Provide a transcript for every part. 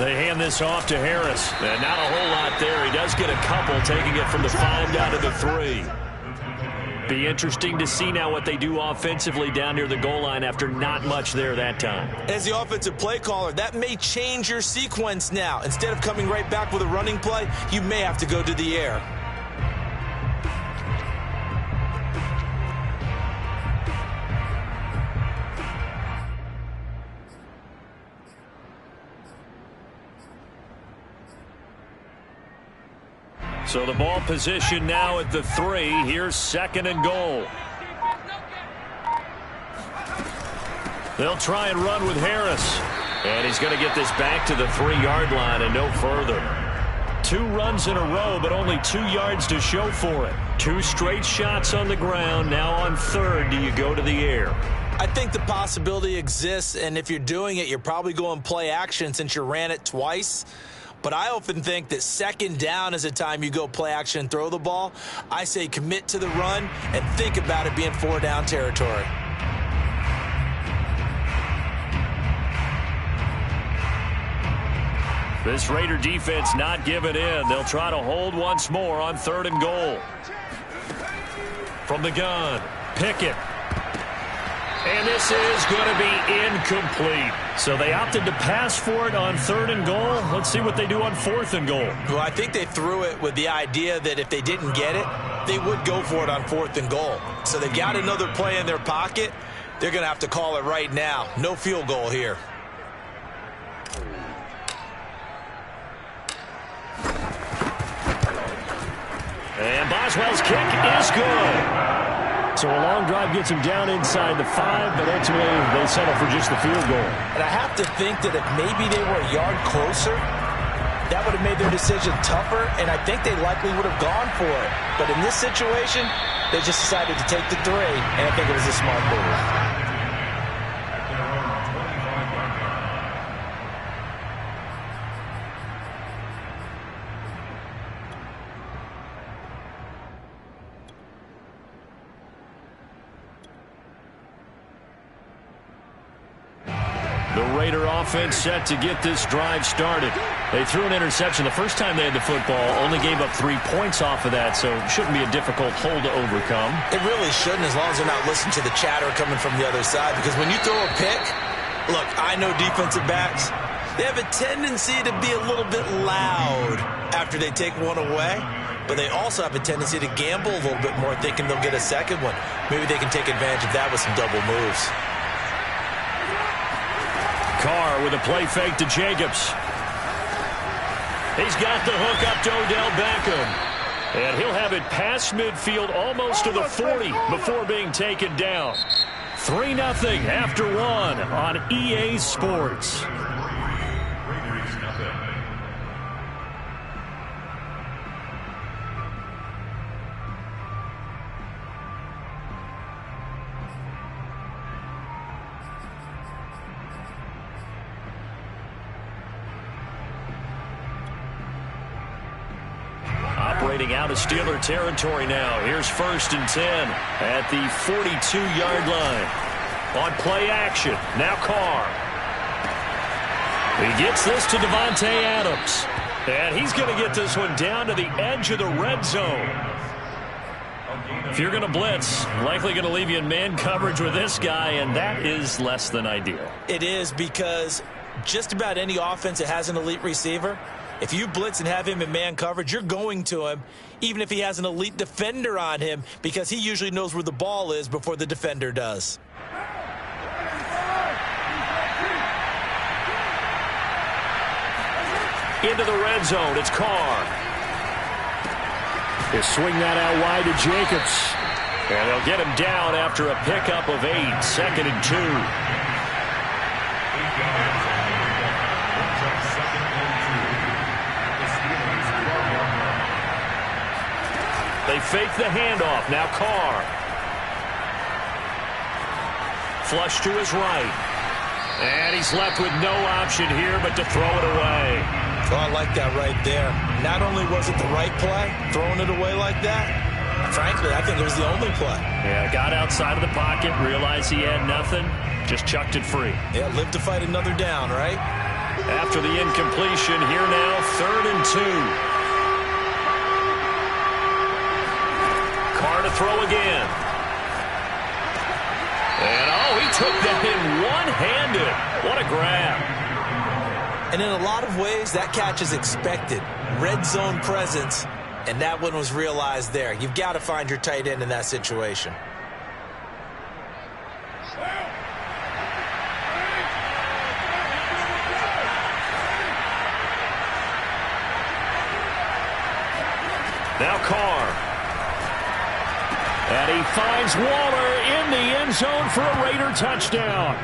They hand this off to Harris. And not a whole lot there. He does get a couple, taking it from the 5 down to the 3. Be interesting to see now what they do offensively down near the goal line after not much there that time. As the offensive play caller, that may change your sequence now. Instead of coming right back with a running play, you may have to go to the air. So the ball position now at the 3. Here's 2nd and goal. They'll try and run with Harris. And he's going to get this back to the 3-yard line and no further. 2 runs in a row, but only 2 yards to show for it. 2 straight shots on the ground. Now on 3rd, do you go to the air? I think the possibility exists, and if you're doing it, you're probably going play action since you ran it twice. But I often think that 2nd down is a time you go play action and throw the ball. I say commit to the run and think about it being 4 down territory. This Raider defense not giving in. They'll try to hold once more on 3rd and goal. From the gun, Pickett. And this is going to be incomplete. So they opted to pass for it on 3rd and goal. Let's see what they do on 4th and goal. Well, I think they threw it with the idea that if they didn't get it, they would go for it on 4th and goal. So they've got another play in their pocket. They're going to have to call it right now. No field goal here. And Boswell's kick is good. So a long drive gets him down inside the 5, but ultimately they settle for just the field goal. And I have to think that if maybe they were a yard closer, that would have made their decision tougher, and I think they likely would have gone for it. But in this situation, they just decided to take the 3, and I think it was a smart move. The Raider offense set to get this drive started. They threw an interception the first time they had the football, only gave up 3 points off of that, so it shouldn't be a difficult hole to overcome. It really shouldn't, as long as they're not listening to the chatter coming from the other side, because when you throw a pick, look, I know defensive backs, they have a tendency to be a little bit loud after they take one away, but they also have a tendency to gamble a little bit more, thinking they'll get a second one. Maybe they can take advantage of that with some double moves. Carr with a play fake to Jacobs. He's got the hook up to Odell Beckham. And he'll have it past midfield almost to the 40 before being taken down. 3-0 after 1 on EA Sports. Operating out of Steeler territory now. Here's 1st and 10 at the 42-yard line. On play action, now Carr. He gets this to Davante Adams. And he's going to get this one down to the edge of the red zone. If you're going to blitz, likely going to leave you in man coverage with this guy, and that is less than ideal. It is, because just about any offense that has an elite receiver, if you blitz and have him in man coverage, you're going to him, even if he has an elite defender on him, because he usually knows where the ball is before the defender does. Into the red zone, it's Carr. He'll swing that out wide to Jacobs. And they'll get him down after a pickup of 8, 2nd and 2. They fake the handoff. Now Carr. Flush to his right. And he's left with no option here but to throw it away. Oh, I like that right there. Not only was it the right play, throwing it away like that, frankly, I think it was the only play. Yeah, got outside of the pocket, realized he had nothing, just chucked it free. Yeah, live to fight another down, right? After the incompletion, here now, 3rd and 2. Carr to throw again. And, he took that in one-handed. What a grab. And in a lot of ways, that catch is expected. Red zone presence, and that one was realized there. You've got to find your tight end in that situation. Now Carr. And he finds Waller in the end zone for a Raider touchdown.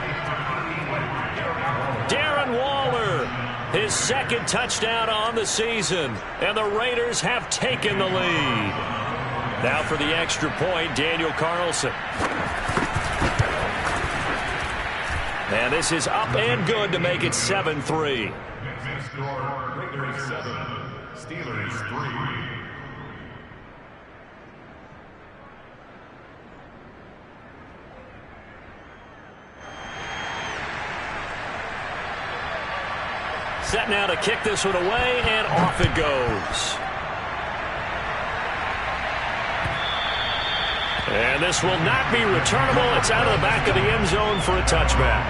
Darren Waller, his 2nd touchdown on the season. And the Raiders have taken the lead. Now for the extra point, Daniel Carlson. And this is up and good to make it 7-3. Raiders 7, Steelers 3. Set now to kick this one away, and off it goes. And this will not be returnable. It's out of the back of the end zone for a touchback.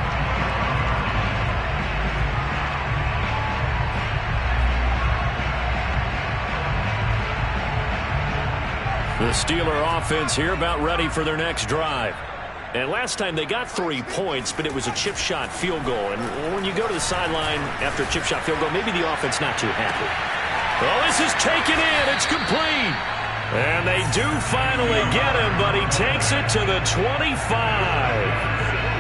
The Steeler offense here about ready for their next drive. And last time they got 3 points, but it was a chip shot field goal. And when you go to the sideline after a chip shot field goal, maybe the offense not too happy. Well, this is taken in. It's complete. And they do finally get him, but he takes it to the 25.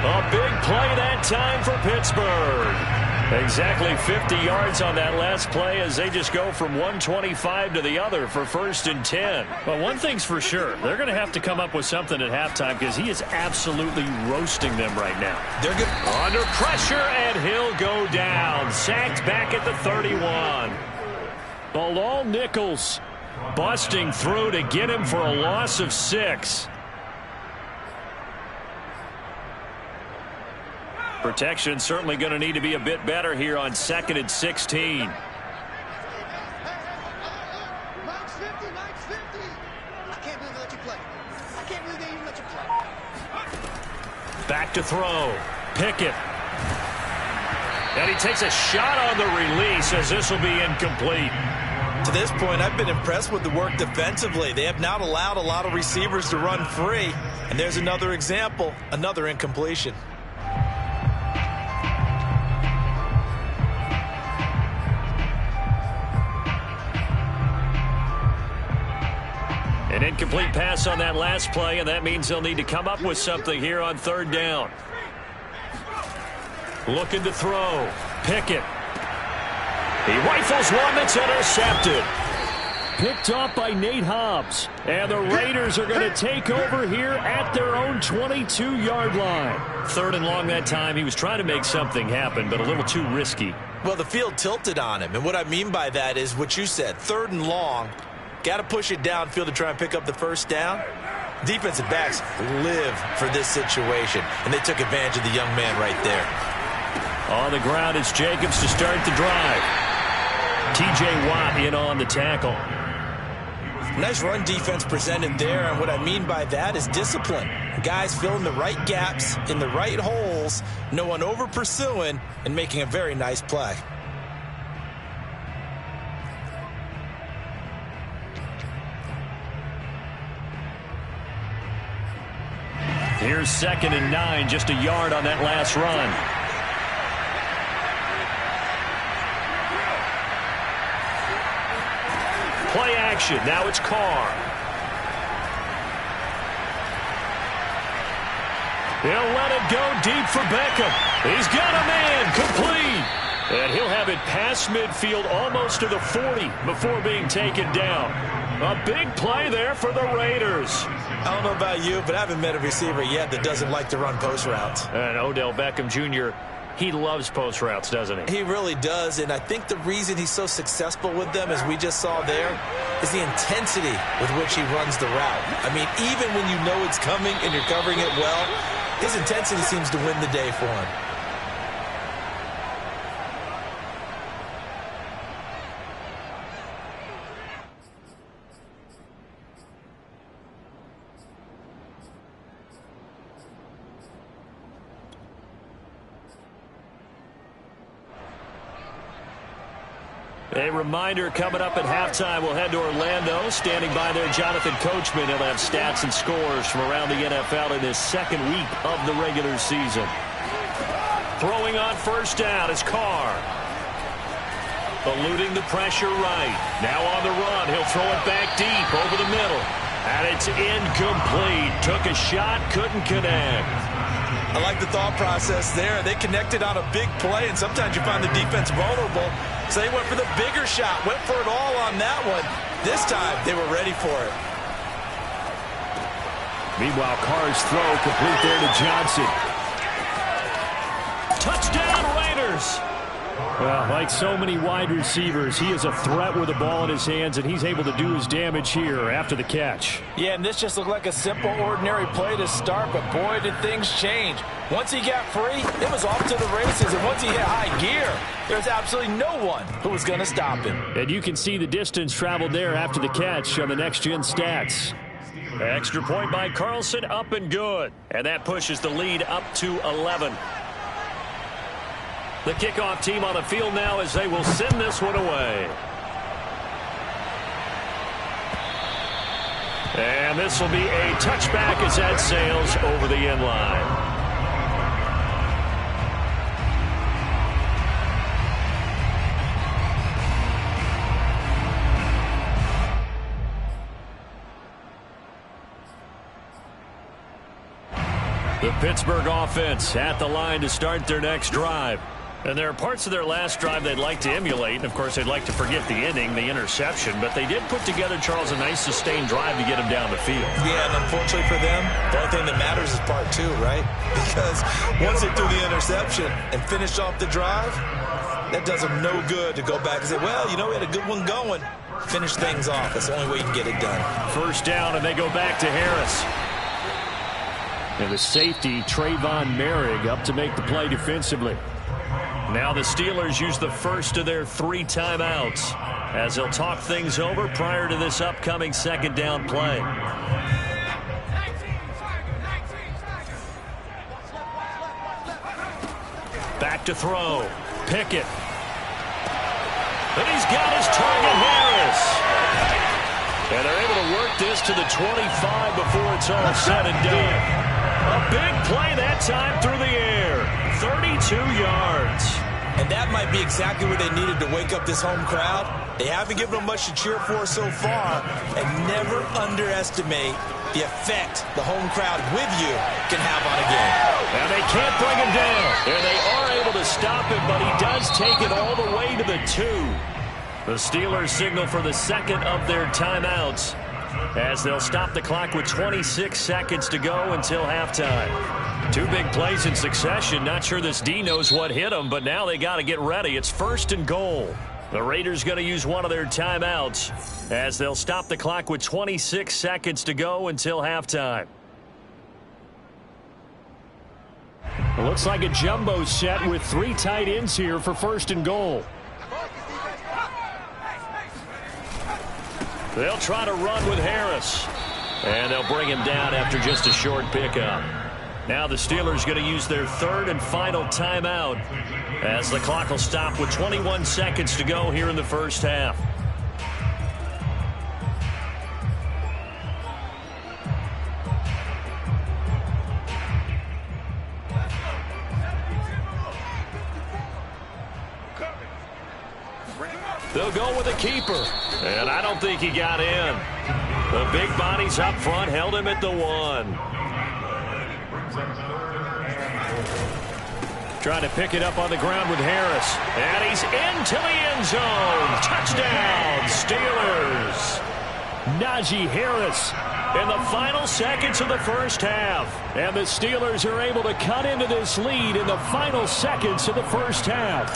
A big play that time for Pittsburgh. Exactly 50 yards on that last play as they just go from 125 to the other for 1st and 10. Well, one thing's for sure. They're going to have to come up with something at halftime because he is absolutely roasting them right now. They're good. Under pressure, and he'll go down. Sacked back at the 31. Bilal Nichols busting through to get him for a loss of 6. Protection certainly going to need to be a bit better here on 2nd and 16. Max 50, Max 50. I can't believe they let you play. I can't believe they even let you play. Back to throw. Pickett. And he takes a shot on the release as this will be incomplete. To this point, I've been impressed with the work defensively. They have not allowed a lot of receivers to run free. And there's another example, another incompletion. An incomplete pass on that last play, and that means they'll need to come up with something here on 3rd down. Looking to throw. Pickett. He rifles one that's intercepted. Picked off by Nate Hobbs. And the Raiders are going to take over here at their own 22-yard line. 3rd and long that time. He was trying to make something happen, but a little too risky. Well, the field tilted on him. And what I mean by that is what you said. 3rd and long. Got to push it downfield to try and pick up the 1st down. Defensive backs live for this situation, and they took advantage of the young man right there. On the ground, it's Jacobs to start the drive. T.J. Watt in on the tackle. Nice run defense presented there, and what I mean by that is discipline. Guys filling the right gaps in the right holes, no one over pursuing, and making a very nice play. Here's 2nd and 9, just a yard on that last run. Play action. Now it's Carr. He'll let it go deep for Beckham. He's got a man complete. And he'll have it past midfield almost to the 40 before being taken down. A big play there for the Raiders. I don't know about you, but I haven't met a receiver yet that doesn't like to run post routes. And Odell Beckham Jr., he loves post routes, doesn't he? He really does, and I think the reason he's so successful with them, as we just saw there, is the intensity with which he runs the route. I mean, even when you know it's coming and you're covering it well, his intensity seems to win the day for him. A reminder coming up at halftime, we'll head to Orlando. Standing by there, Jonathan Coachman. He'll have stats and scores from around the NFL in his second week of the regular season. Throwing on first down is Carr. Eluding the pressure right. Now on the run. He'll throw it back deep over the middle. And it's incomplete. Took a shot, couldn't connect. I like the thought process there. They connected on a big play, and sometimes you find the defense vulnerable. So they went for the bigger shot, went for it all on that one. This time, they were ready for it. Meanwhile, Carr's throw complete there to Johnson. Touchdown, Raiders! Well, like so many wide receivers, he is a threat with the ball in his hands, and he's able to do his damage here after the catch. Yeah, and this just looked like a simple, ordinary play to start, but boy, did things change. Once he got free, it was off to the races, and once he hit high gear, there's absolutely no one who was going to stop him. And you can see the distance traveled there after the catch on the next-gen stats. Extra point by Carlson, up and good. And that pushes the lead up to 11. The kickoff team on the field now as they will send this one away. And this will be a touchback as that sails over the end line. The Pittsburgh offense at the line to start their next drive. And there are parts of their last drive they'd like to emulate. And, of course, they'd like to forget the ending, the interception. But they did put together, Charles, a nice sustained drive to get him down the field. Yeah, and unfortunately for them, the only thing that matters is part two, right? Because once they threw the interception and finished off the drive, that does them no good to go back and say, well, you know, we had a good one going. Finish things off. That's the only way you can get it done. First down, and they go back to Harris. And the safety, Trayvon Merrick, up to make the play defensively. Now the Steelers use the first of their 3 timeouts as they'll talk things over prior to this upcoming second down play. Back to throw. Pickett. And he's got his target, Harris. And they're able to work this to the 25 before it's all said and done. A big play that time through the air. 32 yards. And that might be exactly what they needed to wake up this home crowd. They haven't given them much to cheer for so far. And never underestimate the effect the home crowd with you can have on a game. And they can't bring him down. And they are able to stop him, but he does take it all the way to the 2. The Steelers signal for the second of their timeouts as they'll stop the clock with 26 seconds to go until halftime. 2 big plays in succession. Not sure this D knows what hit them, but now they got to get ready. It's first and goal. The Raiders going to use one of their timeouts as they'll stop the clock with 26 seconds to go until halftime. It looks like a jumbo set with 3 tight ends here for first and goal. They'll try to run with Harris. And they'll bring him down after just a short pickup. Now the Steelers going to use their 3rd and final timeout as the clock will stop with 21 seconds to go here in the first half. They'll go with a keeper. And I don't think he got in. The big bodies up front held him at the 1. Trying to pick it up on the ground with Harris. And he's into the end zone. Touchdown, Steelers. Najee Harris In the final seconds of the first half. And the Steelers are able to cut into this lead in the final seconds of the first half.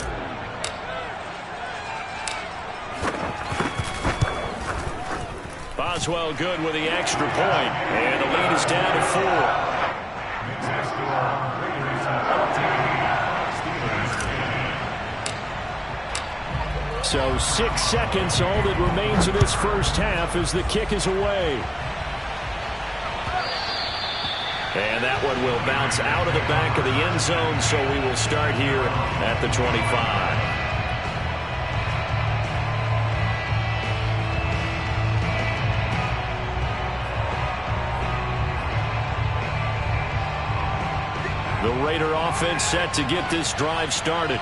Boswell good with the extra point. And the lead is down to 4. So 6 seconds, all that remains of this first half as the kick is away. And that one will bounce out of the back of the end zone, so we will start here at the 25. The Raider offense set to get this drive started.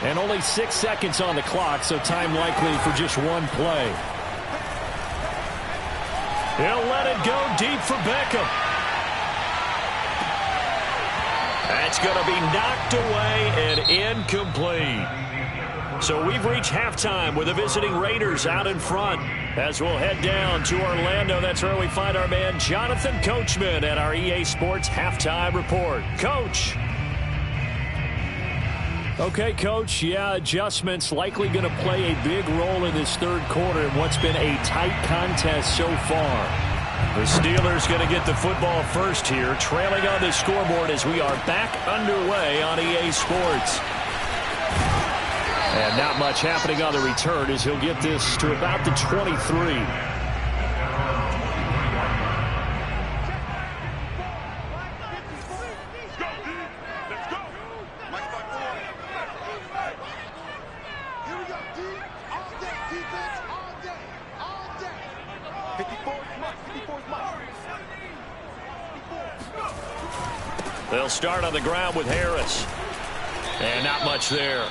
And only 6 seconds on the clock, so time likely for just one play. He'll let it go deep for Beckham. That's going to be knocked away and incomplete. So we've reached halftime with the visiting Raiders out in front. As we'll head down to Orlando, that's where we find our man Jonathan Coachman at our EA Sports Halftime Report. Coach. Okay, Coach, yeah, adjustments likely going to play a big role in this third quarter in what's been a tight contest so far. The Steelers going to get the football first here, trailing on the scoreboard as we are back underway on EA Sports. And not much happening on the return as he'll get this to about the 23. They'll start on the ground with Harris. And not much there.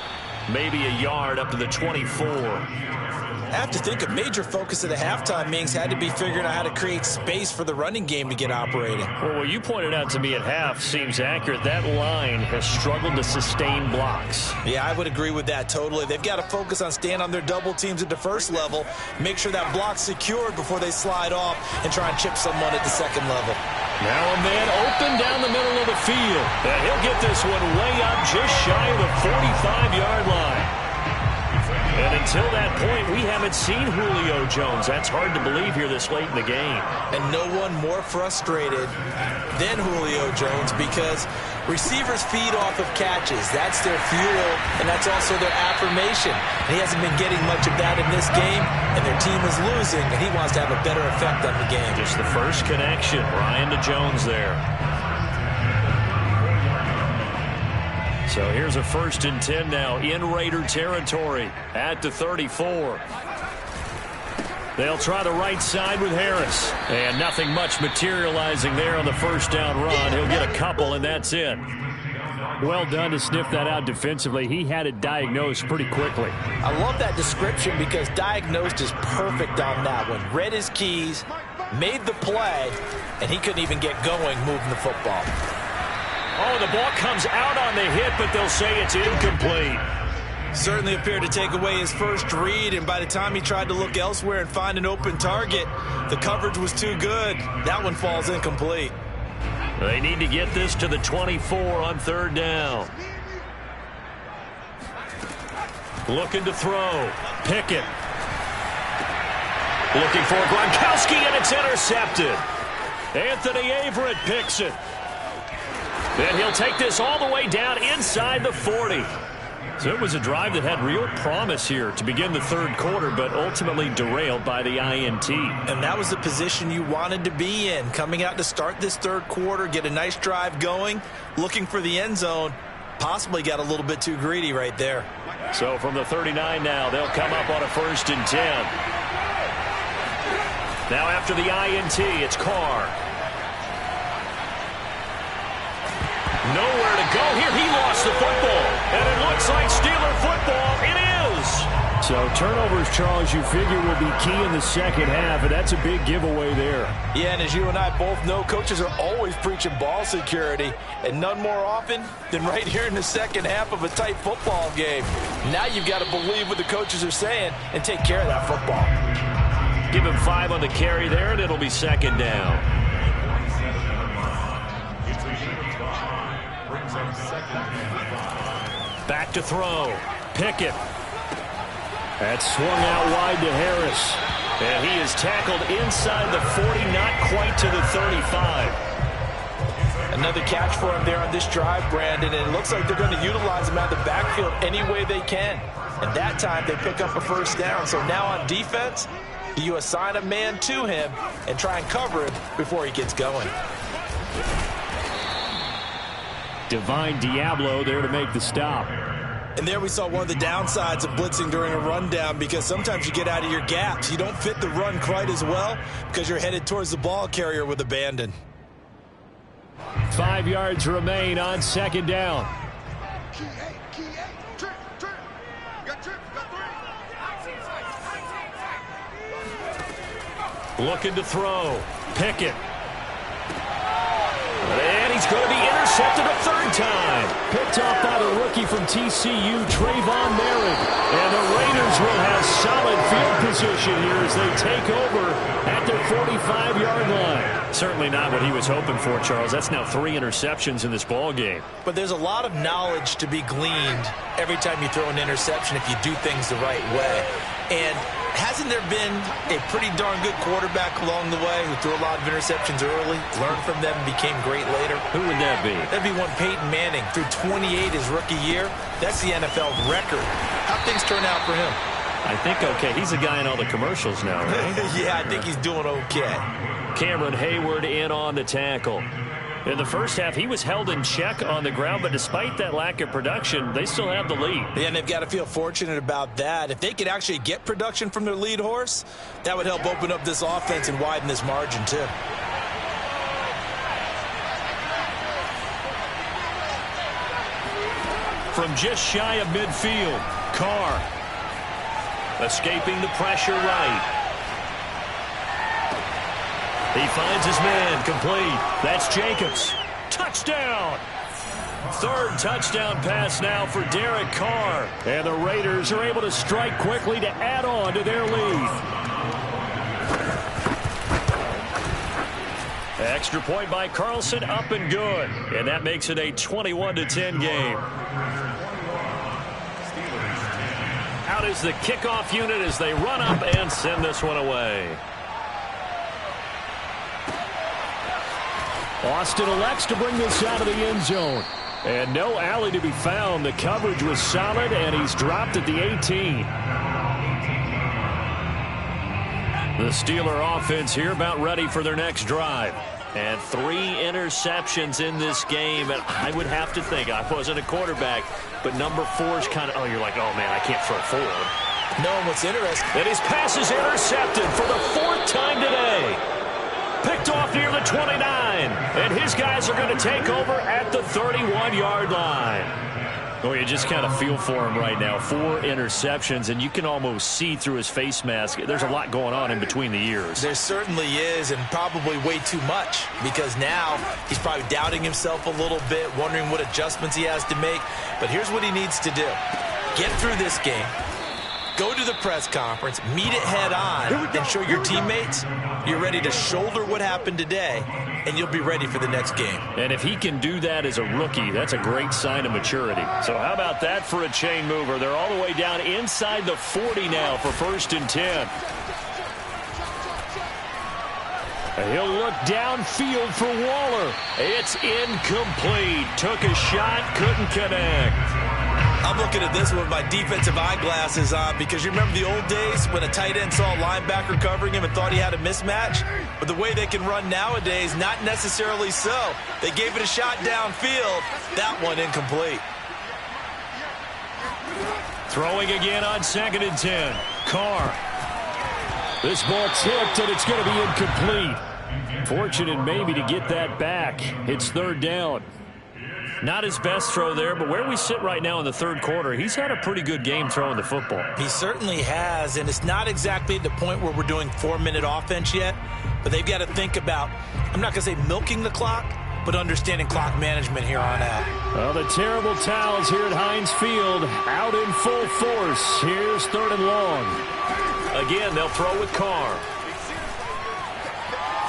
Maybe a yard up to the 24. I have to think a major focus of the halftime meetings had to be figuring out how to create space for the running game to get operating. Well, what you pointed out to me at half seems accurate. That line has struggled to sustain blocks. Yeah, I would agree with that totally. They've got to focus on staying on their double teams at the first level, make sure that block's secured before they slide off and try and chip someone at the second level. Now a man open down the middle of the field. And he'll get this one way up just shy of the 45-yard line. And until that point, we haven't seen Julio Jones. That's hard to believe here this late in the game. And no one more frustrated than Julio Jones because receivers feed off of catches. That's their fuel, and that's also their affirmation. And he hasn't been getting much of that in this game, and their team is losing, and he wants to have a better effect on the game. Just the first connection, Ryan to Jones there. So here's a 1st and 10 now in Raider territory at the 34. They'll try the right side with Harris. And nothing much materializing there on the first down run. He'll get a couple, and that's it. Well done to sniff that out defensively. He had it diagnosed pretty quickly. I love that description because diagnosed is perfect on that one. Read his keys, made the play, and he couldn't even get going moving the football. Oh, the ball comes out on the hit, but they'll say it's incomplete. Certainly appeared to take away his first read, and by the time he tried to look elsewhere and find an open target, the coverage was too good. That one falls incomplete. They need to get this to the 24 on 3rd down. Looking to throw. Pickett. Looking for Gronkowski, and it's intercepted. Anthony Averett picks it. Then he'll take this all the way down inside the 40. So it was a drive that had real promise here to begin the 3rd quarter, but ultimately derailed by the INT. And that was the position you wanted to be in, coming out to start this 3rd quarter, get a nice drive going, looking for the end zone. Possibly got a little bit too greedy right there. So from the 39 now, they'll come up on a 1st and 10. Now after the INT, it's Carr. Nowhere to go here. He lost the football. And it looks like Steeler football. It is. So turnovers, Charles, you figure will be key in the second half, and that's a big giveaway there. Yeah, and as you and I both know, coaches are always preaching ball security, and none more often than right here in the second half of a tight football game. Now you've got to believe what the coaches are saying and take care of that football. Give him 5 on the carry there, and it'll be 2nd down. Back to throw. Pickett. That's swung out wide to Harris. And he is tackled inside the 40, not quite to the 35. Another catch for him there on this drive, Brandon, and it looks like they're going to utilize him out of the backfield any way they can. And that time they pick up a 1st down. So now on defense, you assign a man to him and try and cover him before he gets going. Divine Diablo there to make the stop. And there we saw one of the downsides of blitzing during a rundown, because sometimes you get out of your gaps. You don't fit the run quite as well because you're headed towards the ball carrier with abandon. 5 yards remain on second down. Key eight, trip. You got trip, you got three. Looking to throw. Pickett. And he's going to be intercepted a third time. Picked off by the rookie from TCU, Trayvon Merritt. And the Raiders will have solid field position here as they take over at their 45-yard line. Certainly not what he was hoping for, Charles. That's now 3 interceptions in this ball game. But there's a lot of knowledge to be gleaned every time you throw an interception if you do things the right way. And hasn't there been a pretty darn good quarterback along the way who threw a lot of interceptions early, learned from them, and became great later? Who would that be? That'd be one Peyton Manning. Threw 28 his rookie year. That's the NFL record. How'd things turn out for him? I think okay. He's a guy in all the commercials now, right? Yeah, I think he's doing okay. Cameron Hayward in on the tackle. In the first half, he was held in check on the ground, but despite that lack of production, they still have the lead. Yeah, and they've got to feel fortunate about that. If they could actually get production from their lead horse, that would help open up this offense and widen this margin, too. From just shy of midfield, Carr escaping the pressure right. He finds his man, complete. That's Jacobs. Touchdown! Third touchdown pass now for Derek Carr. And the Raiders are able to strike quickly to add on to their lead. Extra point by Carlson, up and good. And that makes it a 21-10 game. Out is the kickoff unit as they run up and send this one away. Austin elects to bring this out of the end zone. And no alley to be found. The coverage was solid, and he's dropped at the 18. The Steeler offense here about ready for their next drive. And 3 interceptions in this game. And I would have to think, I wasn't a quarterback, but number 4 is kind of, oh, you're like, oh, man, I can't throw 4. No, and what's interesting, And his pass is intercepted for the 4th time today. Picked off near the 29. And his guys are going to take over at the 31-yard line. Oh, you just kind of feel for him right now. 4 interceptions, and you can almost see through his face mask. There's a lot going on in between the ears. there certainly is, and probably way too much, because now he's probably doubting himself a little bit, wondering what adjustments he has to make. But here's what he needs to do. Get through this game. Go to the press conference, meet it head on, and show your teammates you're ready to shoulder what happened today, and you'll be ready for the next game. And if he can do that as a rookie, that's a great sign of maturity. So how about that for a chain mover? They're all the way down inside the 40 now for 1st and 10. He'll look downfield for Waller. It's incomplete. Took a shot, couldn't connect. I'm looking at this with my defensive eyeglasses on, because you remember the old days when a tight end saw a linebacker covering him and thought he had a mismatch? But the way they can run nowadays, not necessarily so. They gave it a shot downfield. That one incomplete. Throwing again on 2nd and 10. Carr. This ball tipped, and it's going to be incomplete. Fortunate maybe to get that back. It's 3rd down. Not his best throw there, but where we sit right now in the 3rd quarter, he's had a pretty good game throwing the football. He certainly has, and it's not exactly at the point where we're doing 4-minute offense yet, but they've got to think about, I'm not going to say milking the clock, but understanding clock management here on out. Well, the terrible towels here at Heinz Field out in full force. Here's 3rd and long. Again, they'll throw with Carr.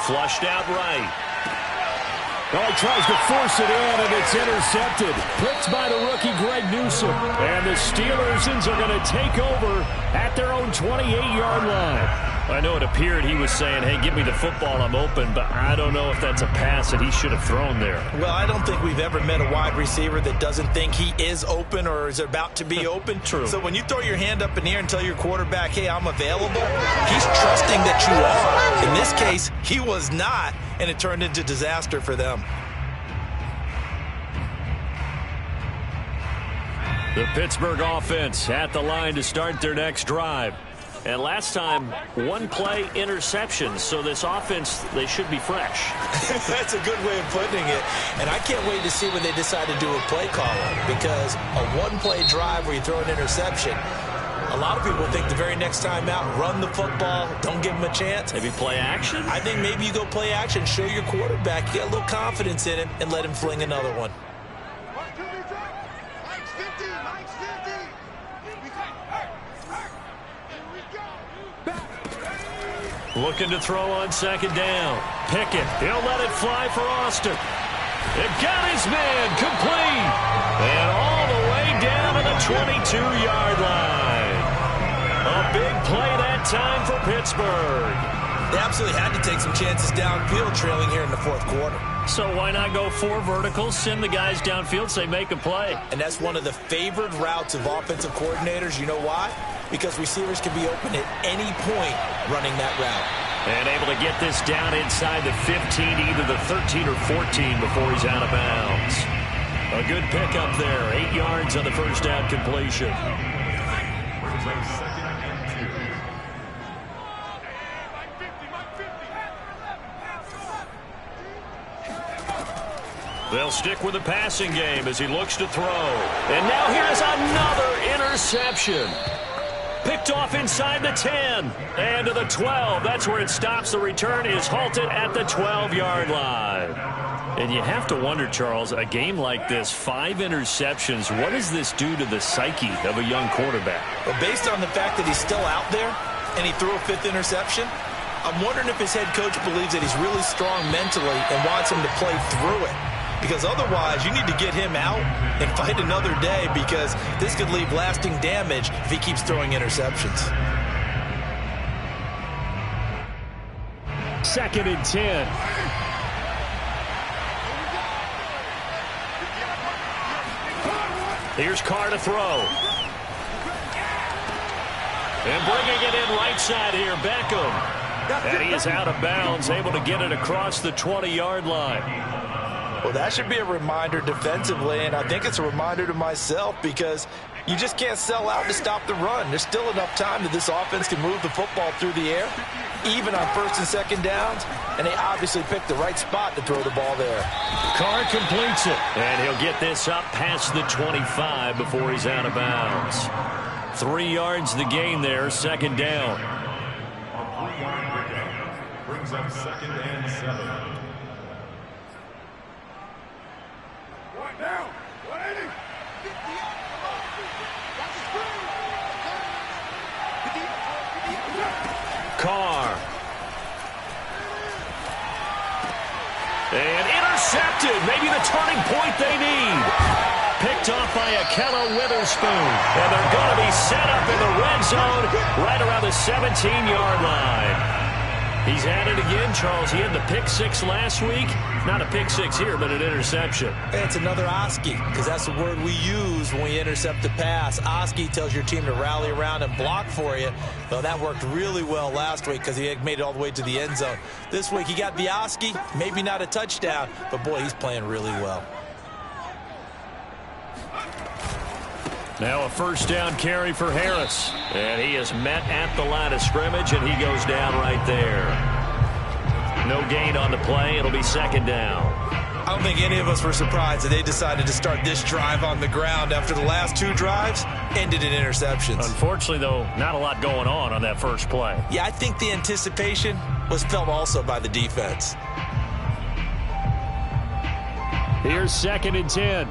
Flushed out right. Oh, he tries to force it in, and it's intercepted. Picked by the rookie, Greg Newsome. And the Steelers are going to take over at their own 28-yard line. I know it appeared he was saying, hey, give me the football, I'm open, but I don't know if that's a pass that he should have thrown there. Well, I don't think we've ever met a wide receiver that doesn't think he is open or is about to be open. True. So when you throw your hand up in the air and tell your quarterback, hey, I'm available, he's trusting that you are. In this case, he was not, and it turned into disaster for them. The Pittsburgh offense at the line to start their next drive. And last time, one-play interceptions. So this offense, they should be fresh. That's a good way of putting it. And I can't wait to see when they decide to do a play caller, because a one-play drive where you throw an interception, a lot of people think the very next time out, run the football, don't give them a chance. Maybe play action? I think maybe you go play action, show your quarterback, get a little confidence in him, and let him fling another one. Looking to throw on second down. Pickett, he'll let it fly for Austin. It got his man complete. And all the way down to the 22-yard line. A big play that time for Pittsburgh. They absolutely had to take some chances downfield trailing here in the fourth quarter. So why not go 4 verticals, send the guys downfield, say make a play. And that's one of the favored routes of offensive coordinators. You know why? Because receivers can be open at any point running that route. And able to get this down inside the 15, either the 13 or 14 before he's out of bounds. A good pickup there. 8 yards on the first down completion. Brings up second and 2. They'll stick with the passing game as he looks to throw. And now here's another interception. Picked off inside the 10 and to the 12. That's where it stops. The return is halted at the 12-yard line. And you have to wonder, Charles, a game like this, 5 interceptions, what does this do to the psyche of a young quarterback? Well, based on the fact that he's still out there and he threw a 5th interception, I'm wondering if his head coach believes that he's really strong mentally and wants him to play through it. Because otherwise, you need to get him out and fight another day, because this could leave lasting damage if he keeps throwing interceptions. 2nd and 10. Here's Carr to throw. And bringing it in right side here, Beckham. And he is out of bounds, able to get it across the 20-yard line. Well, that should be a reminder defensively, and I think it's a reminder to myself, because you just can't sell out to stop the run. There's still enough time that this offense can move the football through the air, even on 1st and 2nd downs, and they obviously picked the right spot to throw the ball there. Carr completes it, and he'll get this up past the 25 before he's out of bounds. 3 yards the gain there, 2nd down. A 3-yard pickup brings up 2nd and 7. Carr. And intercepted. Maybe the turning point they need. Picked off by Ahkello Witherspoon. And they're going to be set up in the red zone right around the 17-yard line. He's at it again, Charles. He had the pick 6 last week. Not a pick 6 here, but an interception. It's another Oski, because that's the word we use when we intercept the pass. Oski tells your team to rally around and block for you. Well, that worked really well last week because he made it all the way to the end zone. This week he got the Oski, maybe not a touchdown, but boy, he's playing really well. Now a 1st down carry for Harris. And he is met at the line of scrimmage, and he goes down right there. No gain on the play. It'll be 2nd down. I don't think any of us were surprised that they decided to start this drive on the ground after the last 2 drives ended in interceptions. Unfortunately, though, not a lot going on that first play. Yeah, I think the anticipation was felt also by the defense. Here's 2nd and 10.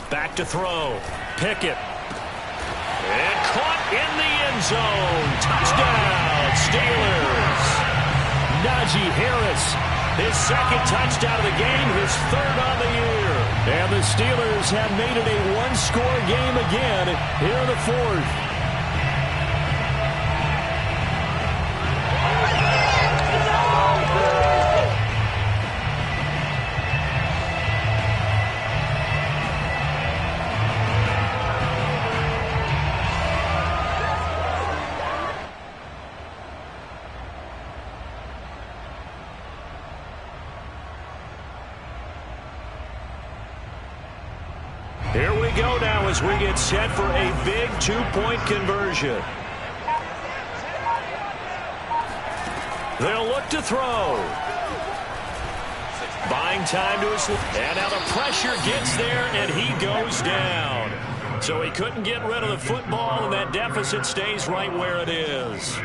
Back to throw. Pickett. And caught in the end zone. Touchdown, Steelers. Najee Harris, his 2nd touchdown of the game, his 3rd on the year. And the Steelers have made it a 1-score game again here in the 4th. Here we go now as we get set for a big two-point conversion. They'll look to throw. Buying time to his... And now the pressure gets there, and he goes down. So he couldn't get rid of the football, and that deficit stays right where it is.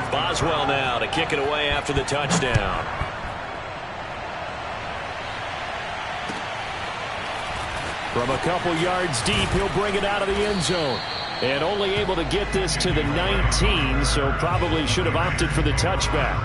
Boswell now to kick it away after the touchdown. From a couple yards deep, he'll bring it out of the end zone. And only able to get this to the 19, so probably should have opted for the touchback.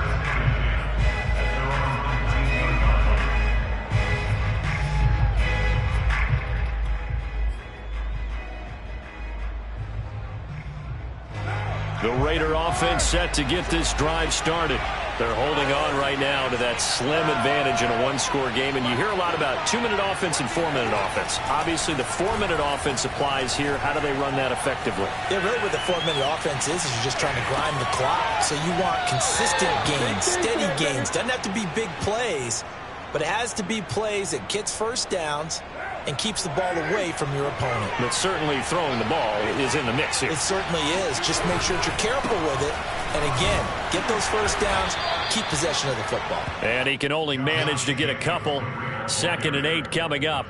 The Raider offense set to get this drive started. They're holding on right now to that slim advantage in a one-score game. And you hear a lot about 2-minute offense and 4-minute offense. Obviously, the 4-minute offense applies here. How do they run that effectively? Yeah, really what the 4-minute offense is you're just trying to grind the clock. So you want consistent gains, steady gains. Doesn't have to be big plays, but it has to be plays that gets first downs and keeps the ball away from your opponent. But certainly throwing the ball is in the mix here. It certainly is. Just make sure that you're careful with it. And again, get those first downs, keep possession of the football. And he can only manage to get a couple. 2nd and 8 coming up.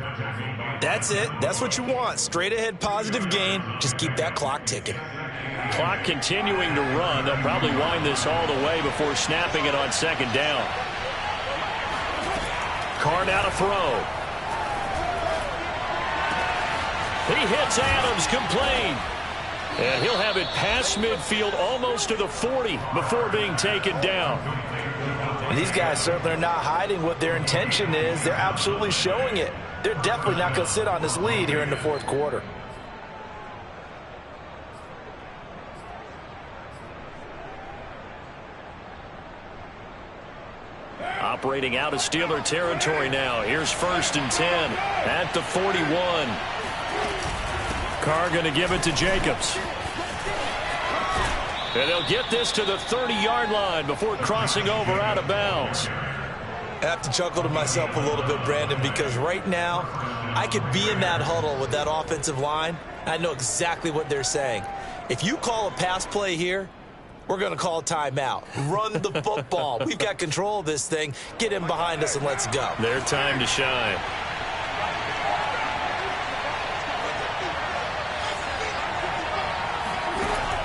That's it. That's what you want. Straight ahead positive gain. Just keep that clock ticking. Clock continuing to run. They'll probably wind this all the way before snapping it on 2nd down. Carr now to throw. He hits Adams, complete. And he'll have it past midfield almost to the 40 before being taken down. And these guys certainly are not hiding what their intention is. They're absolutely showing it. They're definitely not going to sit on this lead here in the fourth quarter. Operating out of Steeler territory now. Here's 1st and 10 at the 41. Carr going to give it to Jacobs. And they'll get this to the 30-yard line before crossing over out of bounds. I have to chuckle to myself a little bit, Brandon, because right now I could be in that huddle with that offensive line. I know exactly what they're saying. If you call a pass play here, we're going to call a timeout. Run the football. We've got control of this thing. Get in behind us and let's go. Their time to shine.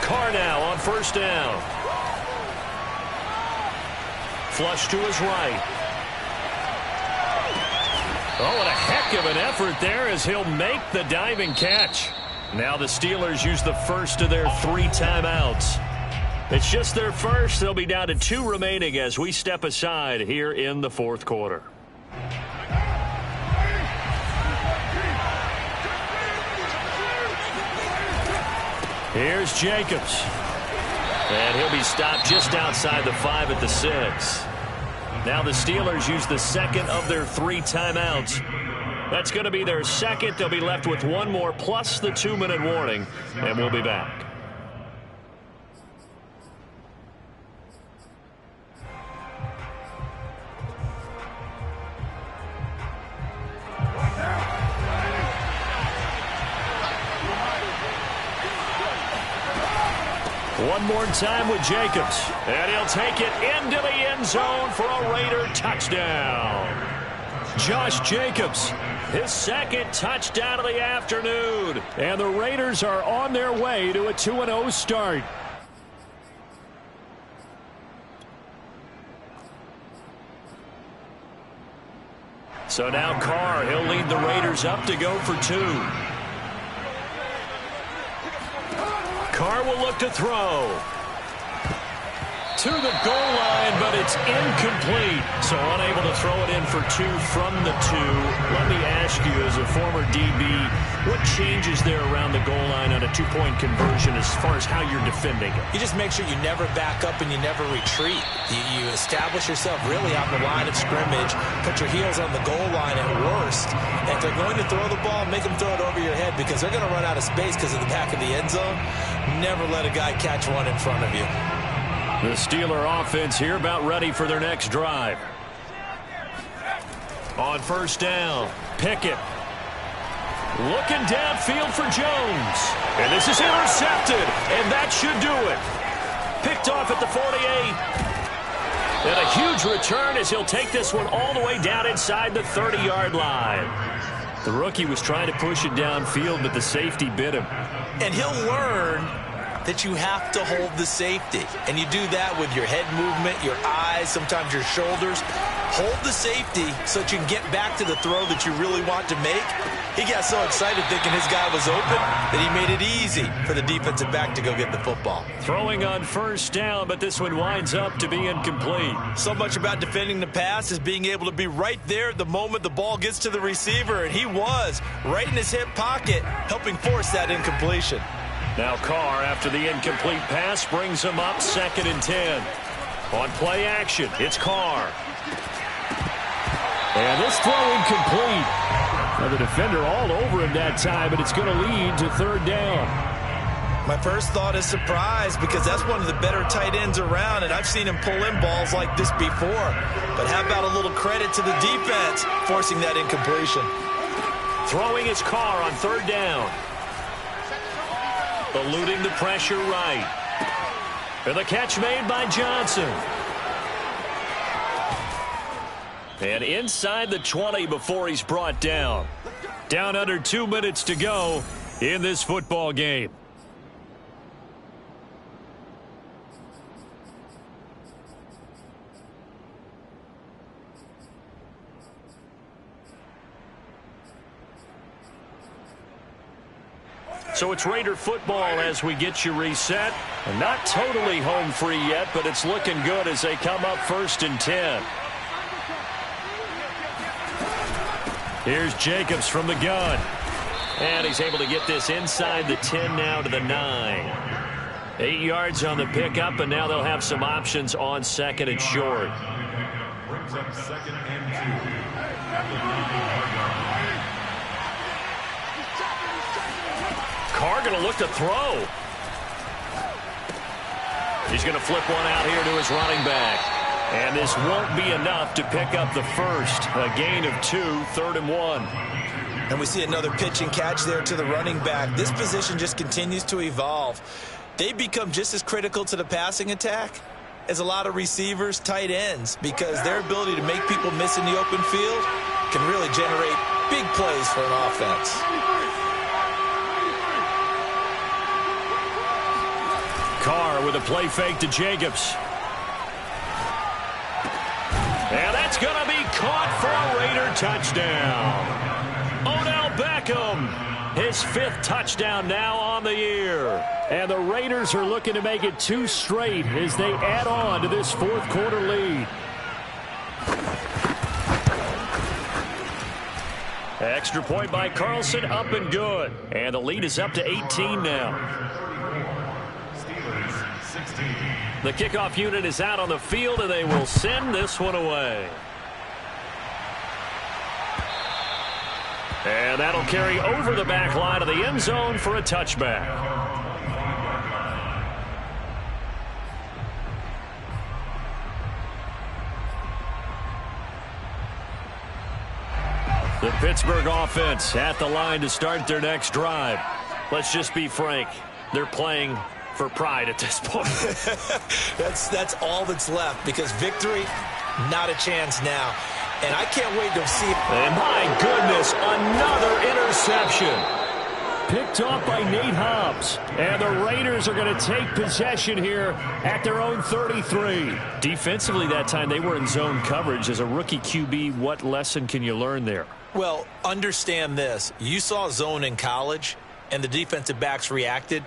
Carr now on 1st down. Flush to his right. Oh, what a heck of an effort there as he'll make the diving catch. Now the Steelers use the first of their 3 timeouts. It's just their first. They'll be down to 2 remaining as we step aside here in the fourth quarter. Here's Jacobs. And he'll be stopped just outside the 5 at the 6. Now the Steelers use the 2nd of their 3 timeouts. That's going to be their 2nd. They'll be left with 1 more plus the 2-minute warning. And we'll be back. One more time with Jacobs. And he'll take it into the end zone for a Raider touchdown. Josh Jacobs, his 2nd touchdown of the afternoon. And the Raiders are on their way to a 2-0 start. So now Carr, he'll lead the Raiders up to go for 2. Carr will look to throw. To the goal line, but it's incomplete. So unable to throw it in for 2 from the 2. Let me ask you, as a former DB, what changes there around the goal line on a 2-point conversion as far as how you're defending it? You just make sure you never back up and you never retreat. You establish yourself really on the line of scrimmage, put your heels on the goal line at worst. And if they're going to throw the ball, make them throw it over your head because they're going to run out of space because of the back of the end zone. Never let a guy catch one in front of you. The Steeler offense here about ready for their next drive. On first down, Pickett. Looking downfield for Jones. And this is intercepted, and that should do it. Picked off at the 48. And a huge return as he'll take this one all the way down inside the 30-yard line. The rookie was trying to push it downfield, but the safety bit him. And he'll learn that you have to hold the safety. And you do that with your head movement, your eyes, sometimes your shoulders. Hold the safety so that you can get back to the throw that you really want to make. He got so excited thinking his guy was open that he made it easy for the defensive back to go get the football. Throwing on first down, but this one winds up to be incomplete. So much about defending the pass is being able to be right there the moment the ball gets to the receiver, and he was right in his hip pocket, helping force that incompletion. Now Carr, after the incomplete pass, brings him up 2nd and 10. On play action, it's Carr. And this throw incomplete. Now the defender all over him that time, but it's going to lead to 3rd down. My first thought is surprise, because that's one of the better tight ends around, and I've seen him pull in balls like this before. But how about a little credit to the defense forcing that incompletion? Throwing his Carr on 3rd down. Eluding the pressure right. And the catch made by Johnson. And inside the 20 before he's brought down. Down under 2 minutes to go in this football game. So it's Raider football as we get you reset. And not totally home free yet, but it's looking good as they come up 1st and 10. Here's Jacobs from the gun. And he's able to get this inside the 10 now to the 9. 8 yards on the pickup, and now they'll have some options on 2nd and short. Brings up 2nd and 2. At the 9-yard line. Carr going to look to throw. He's going to flip one out here to his running back. And this won't be enough to pick up the first. A gain of 2, 3rd and 1. And we see another pitch and catch there to the running back. This position just continues to evolve. They become just as critical to the passing attack as a lot of receivers, tight ends, because their ability to make people miss in the open field can really generate big plays for an offense. Carr with a play fake to Jacobs. And that's going to be caught for a Raider touchdown. Odell Beckham, his 5th touchdown now on the year. And the Raiders are looking to make it 2 straight as they add on to this 4th quarter lead. Extra point by Carlson, up and good. And the lead is up to 18 now. The kickoff unit is out on the field, and they will send this one away. And that'll carry over the back line of the end zone for a touchback. The Pittsburgh offense at the line to start their next drive. Let's just be frank. They're playing for pride at this point. That's all that's left, because victory, not a chance now. And I can't wait to see it. And my goodness, another interception. Picked off by Nate Hobbs. And the Raiders are going to take possession here at their own 33. Defensively that time, they were in zone coverage. As a rookie QB, what lesson can you learn there? Well, understand this. You saw zone in college, and the defensive backs reacted,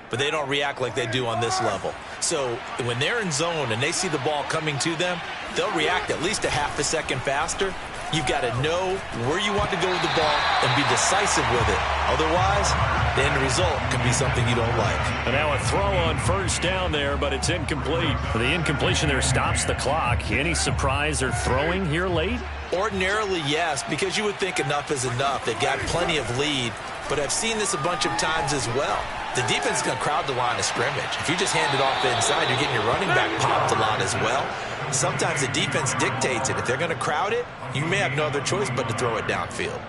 but they don't react like they do on this level. So when they're in zone and they see the ball coming to them, they'll react at least a half a second faster. You've got to know where you want to go with the ball and be decisive with it. Otherwise, the end result can be something you don't like. And now a throw on first down there, but it's incomplete. The incompletion there stops the clock. Any surprise they're throwing here late? Ordinarily, yes, because you would think enough is enough. They've got plenty of lead, but I've seen this a bunch of times as well. The defense is going to crowd the line of scrimmage. If you just hand it off inside, you're getting your running back popped a lot as well. sometimes the defense dictates it. If they're going to crowd it, you may have no other choice but to throw it downfield.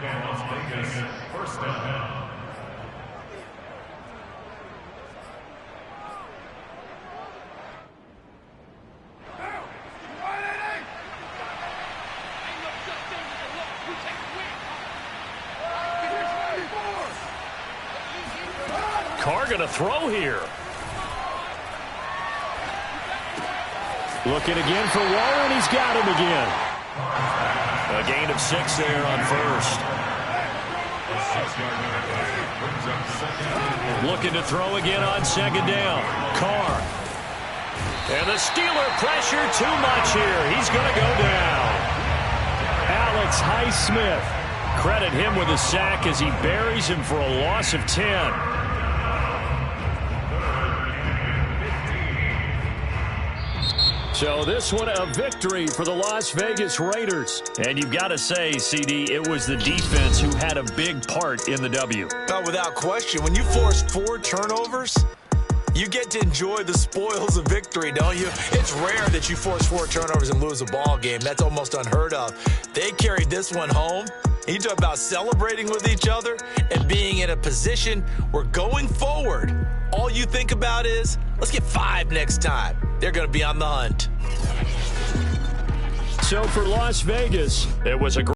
And Las Vegas, first down. Carr going to throw here. Looking again for Waller, and he's got him again. A gain of 6 there on first. Looking to throw again on second down. Carr. And the Steeler pressure too much here. He's going to go down. Alex Highsmith. Credit him with a sack as he buries him for a loss of 10. So this one a victory for the Las Vegas Raiders. And you've got to say, CD, it was the defense who had a big part in the W. No, without question. When you force 4 turnovers, you get to enjoy the spoils of victory, don't you? It's rare that you force 4 turnovers and lose a ball game. That's almost unheard of. They carried this one home. You talk about celebrating with each other and being in a position where going forward, all you think about is, let's get 5 next time. They're going to be on the hunt. So for Las Vegas, it was a great